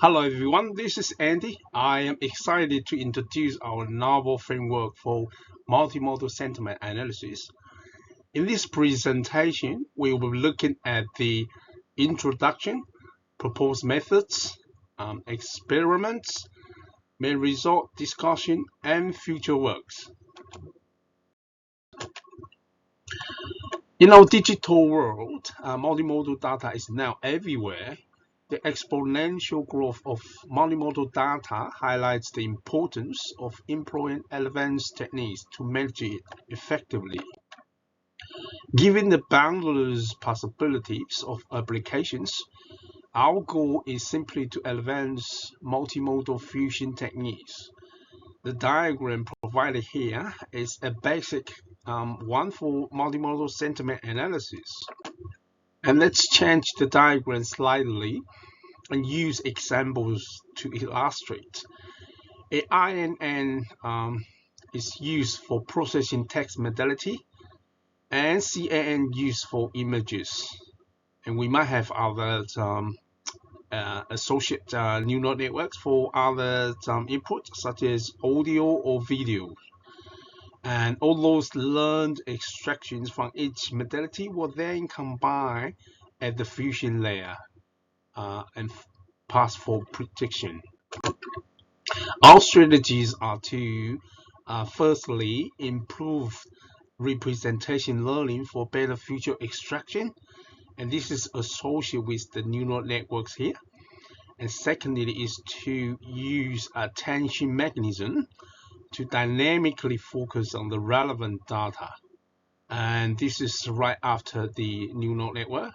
Hello everyone, this is Andy. I am excited to introduce our novel framework for multimodal sentiment analysis. In this presentation, we will be looking at the introduction, proposed methods, experiments, main result discussion, and future works. In our digital world, multimodal data is now everywhere. The exponential growth of multimodal data highlights the importance of employing advanced techniques to manage it effectively. Given the boundless possibilities of applications, our goal is simply to advance multimodal fusion techniques. The diagram provided here is a basic one for multimodal sentiment analysis. And let's change the diagram slightly and use examples to illustrate. A INN is used for processing text modality, and CAN used for images. And we might have other associate neural networks for other inputs, such as audio or video. And all those learned extractions from each modality will then combine at the fusion layer and pass for prediction. Our strategies are to firstly improve representation learning for better future extraction, and this is associated with the neural networks here. And secondly is to use attention mechanism to dynamically focus on the relevant data, and this is right after the neural network.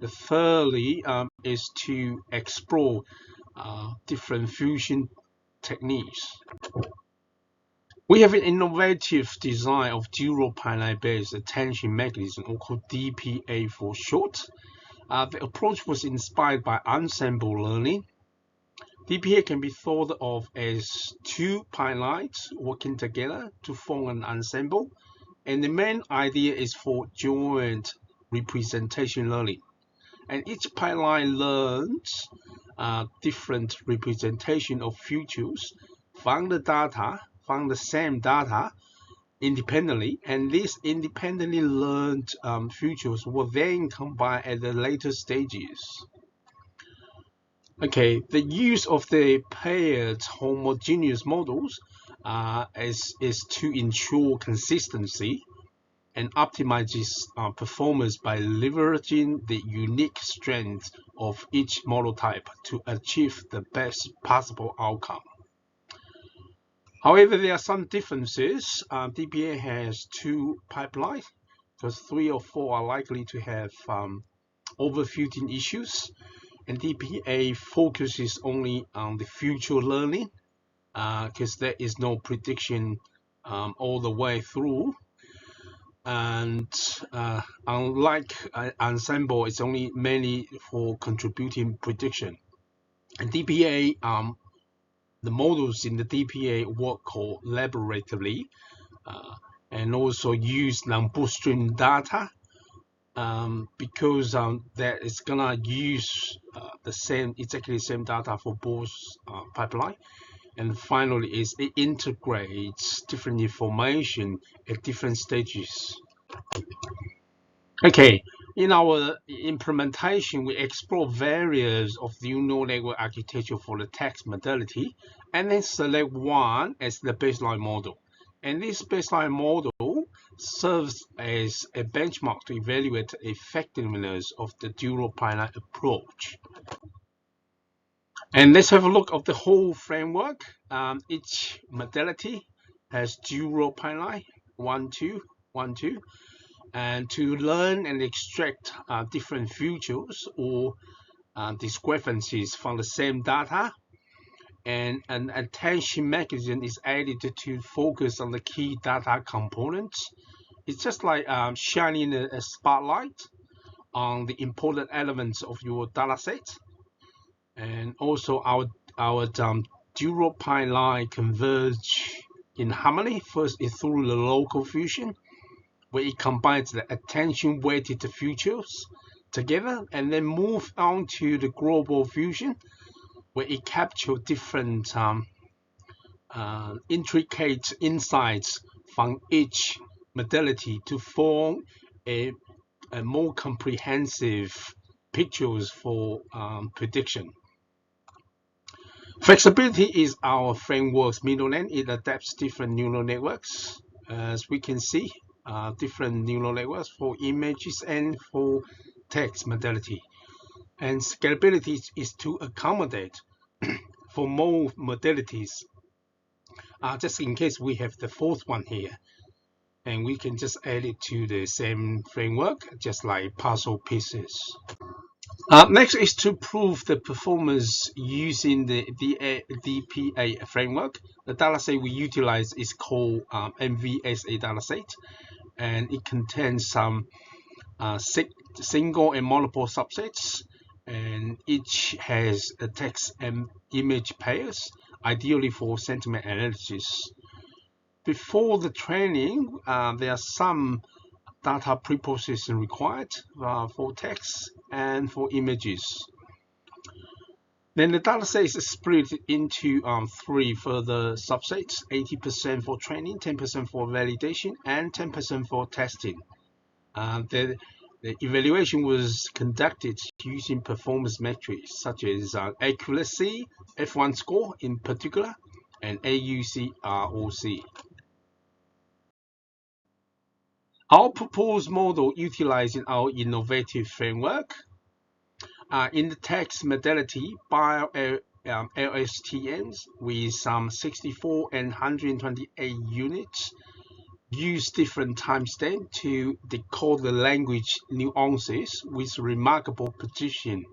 The thirdly is to explore different fusion techniques. We have an innovative design of dual pipeline-based attention mechanism, or called DPA for short. The approach was inspired by ensemble learning. DPA can be thought of as two pipelines working together to form an ensemble, and the main idea is for joint representation learning. And each pipeline learns different representation of futures from the same data independently, and these independently learned futures will then combine at the later stages. Okay, the use of the paired homogeneous models is to ensure consistency and optimizes performance by leveraging the unique strengths of each model type to achieve the best possible outcome. However, there are some differences. DPA has two pipelines, because 3 or 4 are likely to have overfitting issues, and DPA focuses only on the future learning, because there is no prediction all the way through. And unlike ensemble, it's only mainly for contributing prediction. And DPA, the models in the DPA work collaboratively and also use non-bootstrap data because that is gonna use exactly the same data for both pipeline. And finally, it integrates different information at different stages. Okay, in our implementation, we explore various of the neural network architecture for the text modality, and then select one as the baseline model. And this baseline model serves as a benchmark to evaluate the effectiveness of the dual pipeline approach. And let's have a look at the whole framework. Each modality has dual pipeline, 1, 2, 1, 2. And to learn and extract different futures or discrepancies from the same data, and an attention mechanism is added to focus on the key data components. It's just like shining a spotlight on the important elements of your data set. And also our dual pipeline converge in harmony. First is through the local fusion, where it combines the attention-weighted futures together, and then move on to the global fusion, where it captures different intricate insights from each modality to form a more comprehensive pictures for prediction. Flexibility is our framework's middle name. It adapts different neural networks. As we can see, different neural networks for images and for text modality. And scalability is to accommodate for more modalities. Just in case we have the fourth one here, and we can just add it to the same framework, just like puzzle pieces. Next is to prove the performance using the DPA framework. The dataset we utilize is called MVSA dataset, and it contains some single and multiple subsets, and each has a text and image pairs, ideally for sentiment analysis. Before the training, there are some data preprocessing required for text and for images. Then the dataset is split into 3 further subsets: 80% for training, 10% for validation, and 10% for testing. The evaluation was conducted using performance metrics such as accuracy, F1 score in particular, and AUC ROC. Our proposed model utilizing our innovative framework in the text modality bio LSTMs with some 64 and 128 units use different timestamps to decode the language nuances with remarkable precision.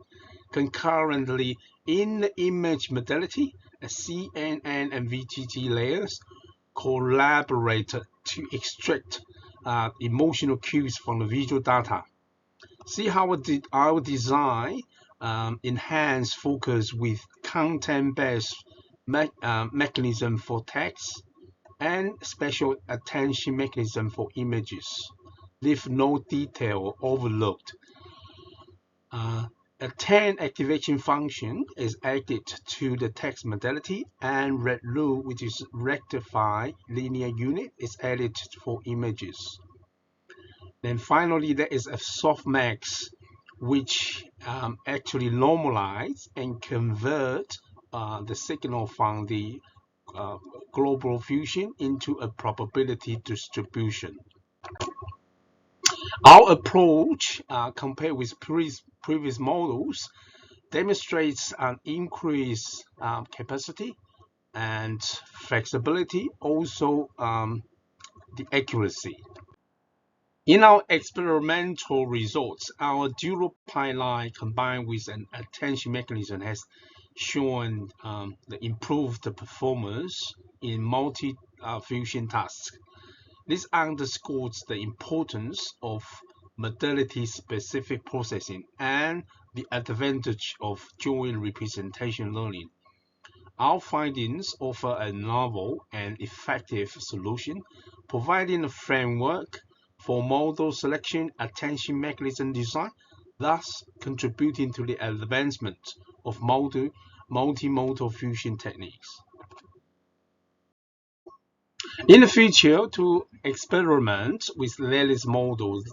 Concurrently, in the image modality, CNN and VGG layers collaborate to extract emotional cues from the visual data. See how our design enhance focus with content-based mechanism for text and special attention mechanism for images. Leave no detail overlooked. A 10 activation function is added to the text modality, and red rule, which is rectify linear unit, is added for images. Then finally, there is a softmax, which actually normalize and convert the signal from the global fusion into a probability distribution. Our approach, compared with previous models, demonstrates an increased capacity and flexibility, also the accuracy. In our experimental results, our dual pipeline combined with an attention mechanism has shown the improved performance in multi-fusion tasks. This underscores the importance of modality-specific processing and the advantage of joint representation learning. Our findings offer a novel and effective solution, providing a framework for model selection, attention mechanism design, thus contributing to the advancement of multimodal fusion techniques. In the future, to experiment with latest models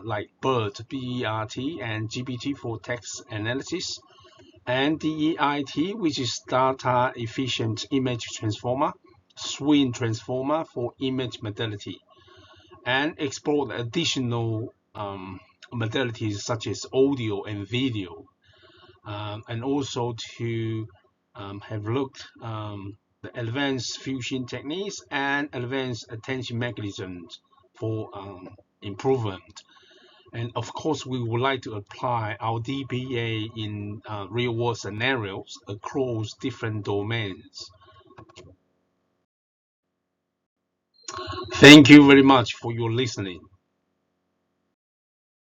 like BERT, BERT, and GPT for text analysis, and DEIT, which is data efficient image transformer, swing transformer for image modality, and explore the additional modalities such as audio and video, and also to have looked the advanced fusion techniques and advanced attention mechanisms for improvement. And of course, we would like to apply our DPA in real-world scenarios across different domains. Thank you very much for your listening.